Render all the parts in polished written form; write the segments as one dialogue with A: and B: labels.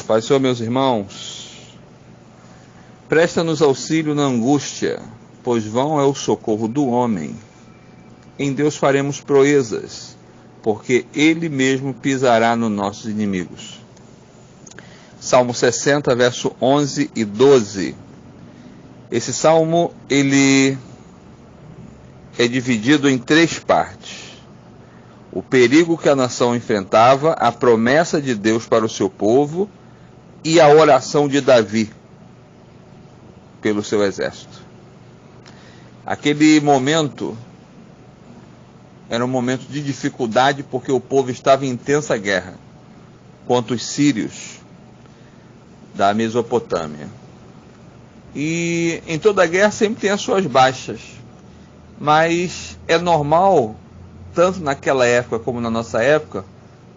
A: Pai, Senhor, meus irmãos, presta-nos auxílio na angústia, pois vão é o socorro do homem. Em Deus faremos proezas, porque Ele mesmo pisará nos nossos inimigos. Salmo 60, verso 11 e 12. Esse salmo, ele é dividido em 3 partes. O perigo que a nação enfrentava, a promessa de Deus para o seu povo e a oração de Davi pelo seu exército. Aquele momento era um momento de dificuldade porque o povo estava em intensa guerra contra os sírios da Mesopotâmia. E em toda guerra sempre tem as suas baixas, mas é normal, tanto naquela época como na nossa época,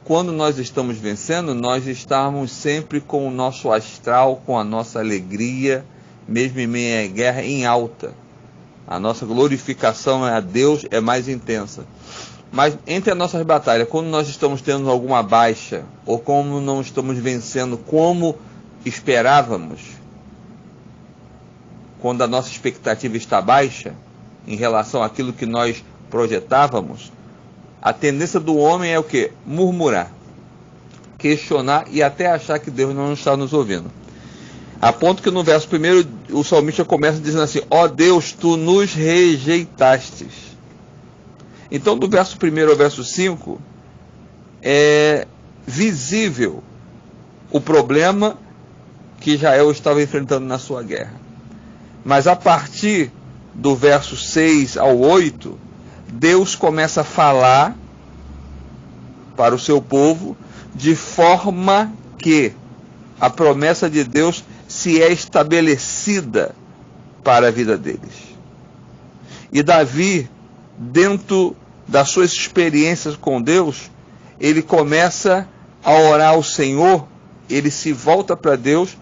A: quando nós estamos vencendo, nós estamos sempre com o nosso astral, com a nossa alegria, mesmo em meio à guerra, em alta. A nossa glorificação a Deus é mais intensa. Mas entre as nossas batalhas, quando nós estamos tendo alguma baixa, ou como não estamos vencendo como esperávamos, quando a nossa expectativa está baixa, em relação àquilo que nós projetávamos, a tendência do homem é o quê? Murmurar, questionar e até achar que Deus não está nos ouvindo. A ponto que no verso 1 o salmista começa dizendo assim: ó Deus, tu nos rejeitastes. Então do verso 1 ao verso 5 é visível o problema que Israel estava enfrentando na sua guerra. Mas a partir do verso 6 ao 8, Deus começa a falar para o seu povo de forma que a promessa de Deus se é estabelecida para a vida deles. E Davi, dentro das suas experiências com Deus, ele começa a orar ao Senhor, ele se volta para Deus,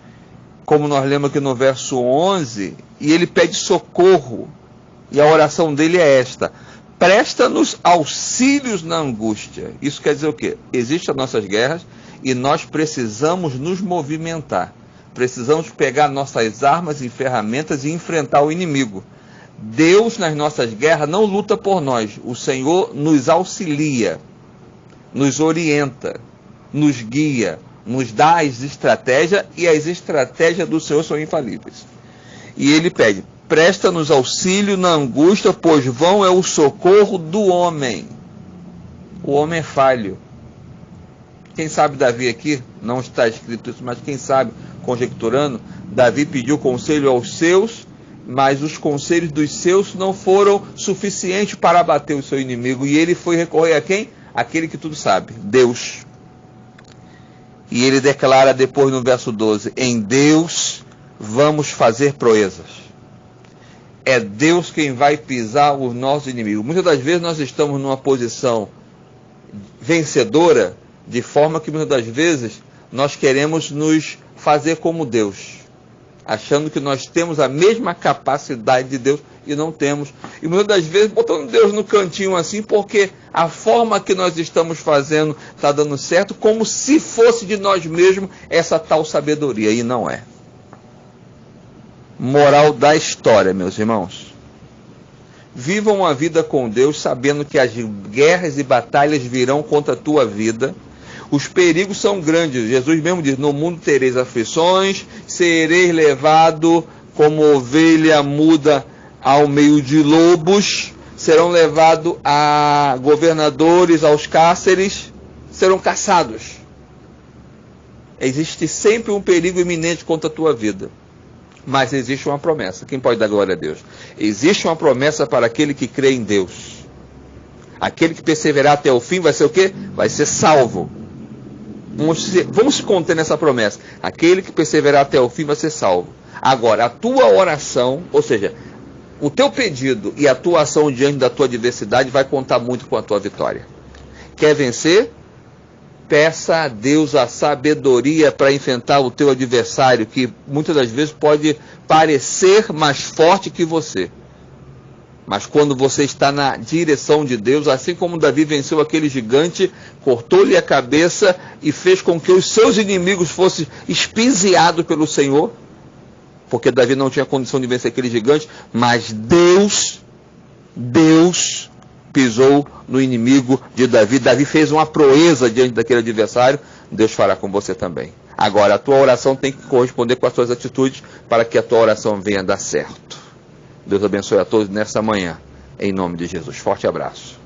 A: como nós lemos aqui no verso 11, e ele pede socorro. E a oração dele é esta: presta-nos auxílios na angústia. Isso quer dizer o quê? Existem as nossas guerras e nós precisamos nos movimentar. Precisamos pegar nossas armas e ferramentas e enfrentar o inimigo. Deus, nas nossas guerras, não luta por nós. O Senhor nos auxilia, nos orienta, nos guia, nos dá as estratégias, e as estratégias do Senhor são infalíveis. E ele pede: presta-nos auxílio na angústia, pois vão é o socorro do homem. O homem é falho. Quem sabe Davi aqui, não está escrito isso, mas quem sabe, conjecturando, Davi pediu conselho aos seus, mas os conselhos dos seus não foram suficientes para abater o seu inimigo. E ele foi recorrer a quem? Aquele que tudo sabe, Deus. E ele declara depois no verso 12: em Deus vamos fazer proezas. É Deus quem vai pisar os nossos inimigos. Muitas das vezes nós estamos numa posição vencedora, de forma que muitas das vezes nós queremos nos fazer como Deus, achando que nós temos a mesma capacidade de Deus e não temos. E muitas das vezes botando Deus no cantinho assim, porque a forma que nós estamos fazendo está dando certo, como se fosse de nós mesmos essa tal sabedoria, e não é. Moral da história, meus irmãos: vivam a vida com Deus, sabendo que as guerras e batalhas virão contra a tua vida. Os perigos são grandes. Jesus mesmo diz: no mundo tereis aflições, sereis levado como ovelha muda ao meio de lobos, serão levados a governadores, aos cárceres, serão caçados. Existe sempre um perigo iminente contra a tua vida. Mas existe uma promessa. Quem pode dar glória a Deus? Existe uma promessa para aquele que crê em Deus. Aquele que perseverar até o fim vai ser o quê? Vai ser salvo. Vamos se conter nessa promessa. Aquele que perseverar até o fim vai ser salvo. Agora, a tua oração, ou seja, o teu pedido e a tua ação diante da tua adversidade vai contar muito com a tua vitória. Quer vencer? Peça a Deus a sabedoria para enfrentar o teu adversário, que muitas das vezes pode parecer mais forte que você. Mas quando você está na direção de Deus, assim como Davi venceu aquele gigante, cortou-lhe a cabeça e fez com que os seus inimigos fossem espiziados pelo Senhor, porque Davi não tinha condição de vencer aquele gigante, mas Deus pisou no inimigo de Davi. Davi fez uma proeza diante daquele adversário. Deus fará com você também. Agora, a tua oração tem que corresponder com as tuas atitudes para que a tua oração venha dar certo. Deus abençoe a todos nessa manhã, em nome de Jesus. Forte abraço.